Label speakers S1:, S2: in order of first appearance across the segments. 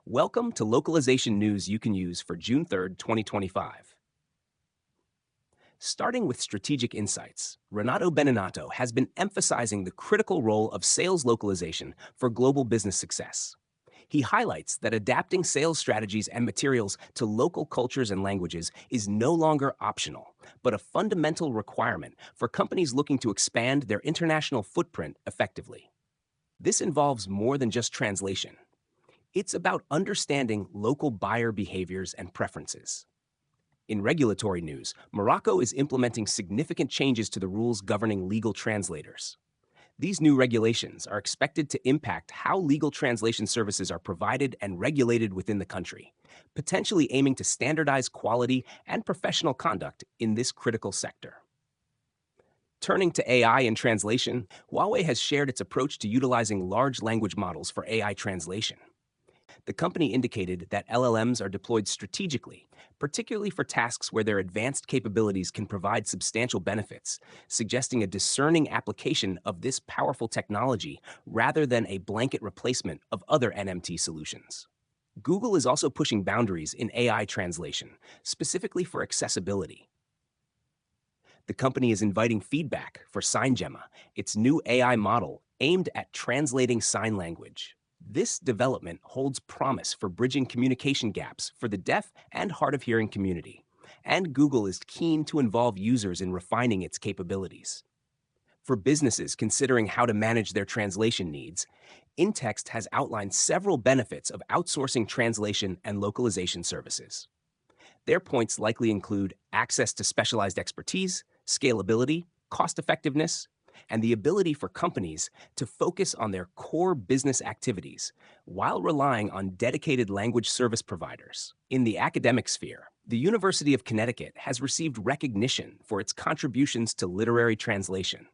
S1: Welcome to localization news you can use for June 3rd, 2025. Starting with strategic insights, Renato Beninatto has been emphasizing the critical role of sales localization for global business success. He highlights that adapting sales strategies and materials to local cultures and languages is no longer optional, but a fundamental requirement for companies looking to expand their international footprint effectively. This involves more than just translation. It's about understanding local buyer behaviors and preferences. In regulatory news, Morocco is implementing significant changes to the rules governing legal translators. These new regulations are expected to impact how legal translation services are provided and regulated within the country, potentially aiming to standardize quality and professional conduct in this critical sector. Turning to AI in translation, Huawei has shared its approach to utilizing large language models for AI translation. The company indicated that LLMs are deployed strategically, particularly for tasks where their advanced capabilities can provide substantial benefits, suggesting a discerning application of this powerful technology rather than a blanket replacement of other NMT solutions. Google is also pushing boundaries in AI translation, specifically for accessibility. The company is inviting feedback for SignGemma, its new AI model aimed at translating sign language. This development holds promise for bridging communication gaps for the deaf and hard of hearing community, and Google is keen to involve users in refining its capabilities. For businesses considering how to manage their translation needs, Intext has outlined several benefits of outsourcing translation and localization services. Their points likely include access to specialized expertise, scalability, cost-effectiveness, and the ability for companies to focus on their core business activities while relying on dedicated language service providers. In the academic sphere, the University of Connecticut has received recognition for its contributions to literary translation.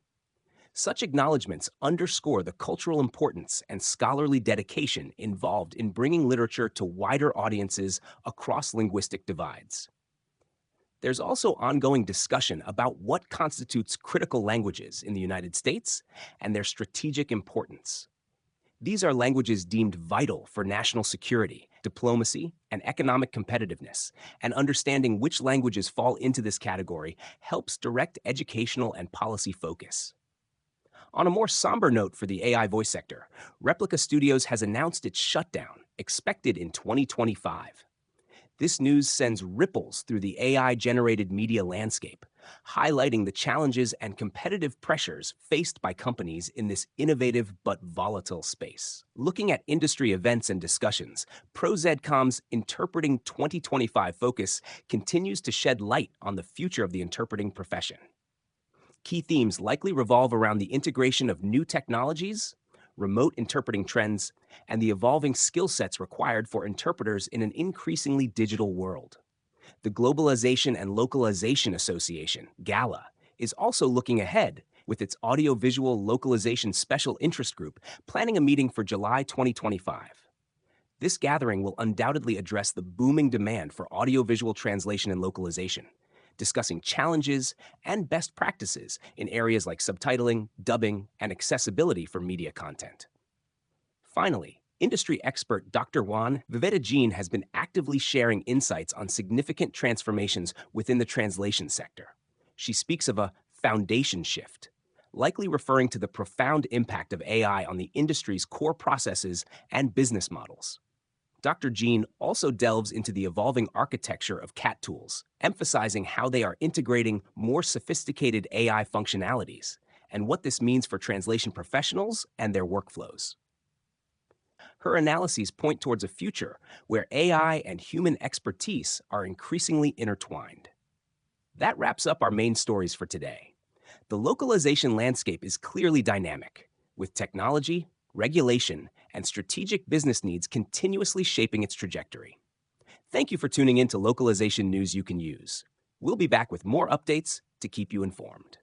S1: Such acknowledgments underscore the cultural importance and scholarly dedication involved in bringing literature to wider audiences across linguistic divides. There's also ongoing discussion about what constitutes critical languages in the United States and their strategic importance. These are languages deemed vital for national security, diplomacy, and economic competitiveness, and understanding which languages fall into this category helps direct educational and policy focus. On a more somber note for the AI voice sector, Replica Studios has announced its shutdown, expected in 2025. This news sends ripples through the AI-generated media landscape, highlighting the challenges and competitive pressures faced by companies in this innovative but volatile space. Looking at industry events and discussions, ProZedCom's Interpreting 2025 focus continues to shed light on the future of the interpreting profession. Key themes likely revolve around the integration of new technologies, remote interpreting trends, and the evolving skill sets required for interpreters in an increasingly digital world. The Globalization and Localization Association, GALA, is also looking ahead with its Audiovisual Localization Special Interest Group planning a meeting for July 2025. This gathering will undoubtedly address the booming demand for audiovisual translation and localization, discussing challenges and best practices in areas like subtitling, dubbing, and accessibility for media content. Finally, industry expert Dr. Juan Vivedagin has been actively sharing insights on significant transformations within the translation sector. She speaks of a foundation shift, likely referring to the profound impact of AI on the industry's core processes and business models. Dr. Jean also delves into the evolving architecture of CAT tools, emphasizing how they are integrating more sophisticated AI functionalities and what this means for translation professionals and their workflows. Her analyses point towards a future where AI and human expertise are increasingly intertwined. That wraps up our main stories for today. The localization landscape is clearly dynamic, with technology, regulation, and strategic business needs continuously shaping its trajectory. Thank you for tuning in to Localization News You Can Use. We'll be back with more updates to keep you informed.